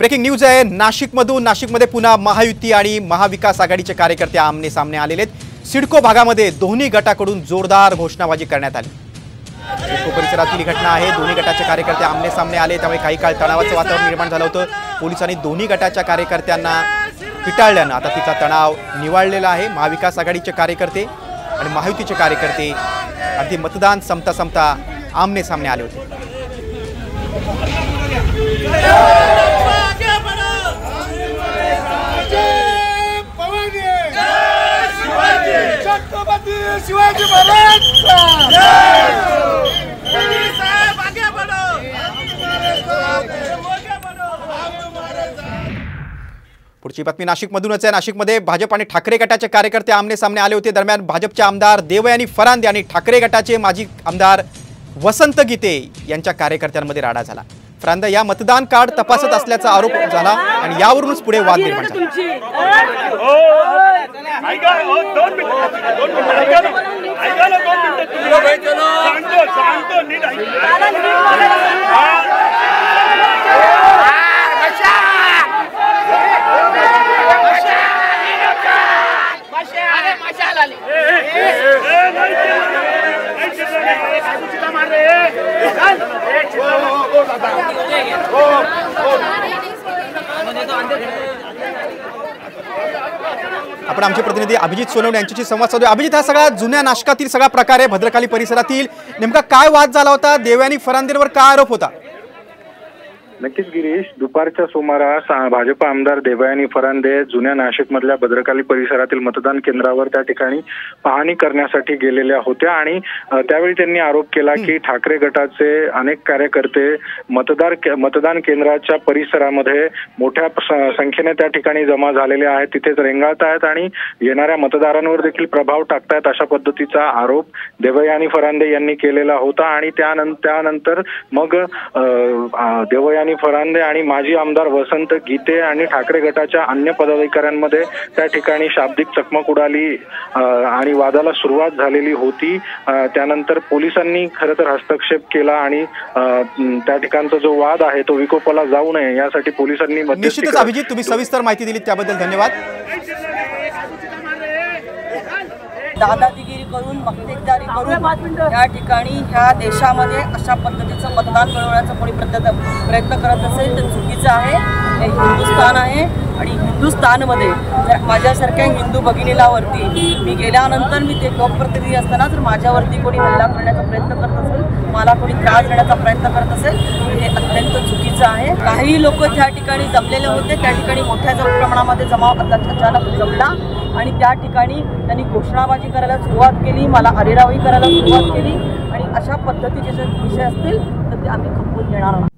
Breaking news आहे नाशिकमधून। नाशिकमध्ये पुन्हा महायुती आणि महाविकास आघाडीचे कार्यकर्ते आमने सामने आलेले आहेत। सिडको भागामध्ये दोन्ही गटाकडून जोरदार घोषणाबाजी करण्यात आली। सिडको परिसरातील ही घटना आहे। दोन्ही गटाचे कार्यकर्ते आमने सामने आले, त्यामुळे काही काळ तणावाचं वातावरण निर्माण झालं होतं। पोलिसांनी दोन्ही गटाच्या कार्यकर्त्यांना पिटाळल्यानं आता तिचा तणाव निवाळलेला आहे। महाविकास आघाडीचे कार्यकर्ते आणि महायुतीचे कार्यकर्ते अगदी मतदान संपता संपता आमने सामने आले होते। शिवाजी महाराज पुढची बातमी नाशिकमधूनच आहे। नाशिकमध्ये भाजप आणि ठाकरे गटाचे कार्यकर्ते आमने सामने आले होते। दरम्यान भाजपचे आमदार देवयानी फरांदे आणि ठाकरे गटाचे माजी आमदार वसंत गीते यांच्या कार्यकर्त्यांमध्ये राडा झाला। फरांदे या मतदान कार्ड तपासत असल्याचा आरोप झाला आणि यावरूनच पुढे वाद निर्माण झाला। आपण आमचे प्रतिनिधी अभिजित सोनवणे यांच्याशी संवाद साधूया। अभिजित, हा सगळा जुन्या नाशकातील सगळा प्रकार आहे भद्रकाली परिसरातील, नेमका काय वाद झाला होता? देवयानी फरांदेवर काय आरोप होता? नक्कीच गिरीश, दुपारच्या सुमारास भाजप आमदार देवयानी फरांदे जुन्या नाशिक मधल्या भद्रकाली परिसरातील मतदान केंद्रावर त्या ठिकाणी पाहणी करण्यासाठी गेलेल्या होत्या आणि त्यावेळी त्यांनी आरोप केला की ठाकरे गटाचे अनेक कार्यकर्ते मतदान केंद्राच्या परिसरामध्ये मोठ्या संख्येने त्या ठिकाणी जमा झालेले आहेत, तिथेच रेंगाळत आहेत आणि येणाऱ्या मतदारांवर देखील प्रभाव टाकतायत, अशा पद्धतीचा आरोप देवयानी फरांदे यांनी केलेला होता। आणि त्यानंतर मग देवयानी फरांदे आणि माजी आमदार वसंत गीते आणि ठाकरे गटाच्या अन्य पदाधिकाऱ्यांमध्ये त्या ठिकाणी शाब्दिक चकमक उडाली आणि वादाला सुरुवात झालेली होती। त्यानंतर पोलिसांनी खरं तर हस्तक्षेप केला आणि त्या ठिकाणचा जो वाद आहे तो विकोपाला जाऊ नये यासाठी पोलिसांनी निश्चितच अभिजित, तुम्ही सविस्तर माहिती दिली त्याबद्दल धन्यवाद। दादागिरी करून मक्तेदारी करून या ठिकाणी ह्या देशामध्ये अशा पद्धतीचं मतदान मिळवण्याचा कोणी प्रयत्न करत असेल तर चुकीचं आहे। हे हिंदुस्थान आहे आणि हिंदुस्थानमध्ये जर माझ्यासारख्या हिंदू भगिनीलावरती मी गेल्यानंतर मी ते लोकप्रतिनिधी असताना जर माझ्यावरती कोणी हल्ला करण्याचा प्रयत्न करत असेल, मला कोणी त्रास देण्याचा प्रयत्न करत असेल, हे अत्यंत चुकीचं आहे। काही लोक त्या ठिकाणी जमलेले होते, त्या ठिकाणी मोठ्या प्रमाणामध्ये जमाव अचानक जमला आणि त्या ठिकाणी त्यांनी घोषणाबाजी करायला सुरुवात केली, मला अरेरावी करायला सुरुवात केली आणि अशा पद्धतीचे जर विषय असतील तर ते आम्ही खपवून घेणार आहोत।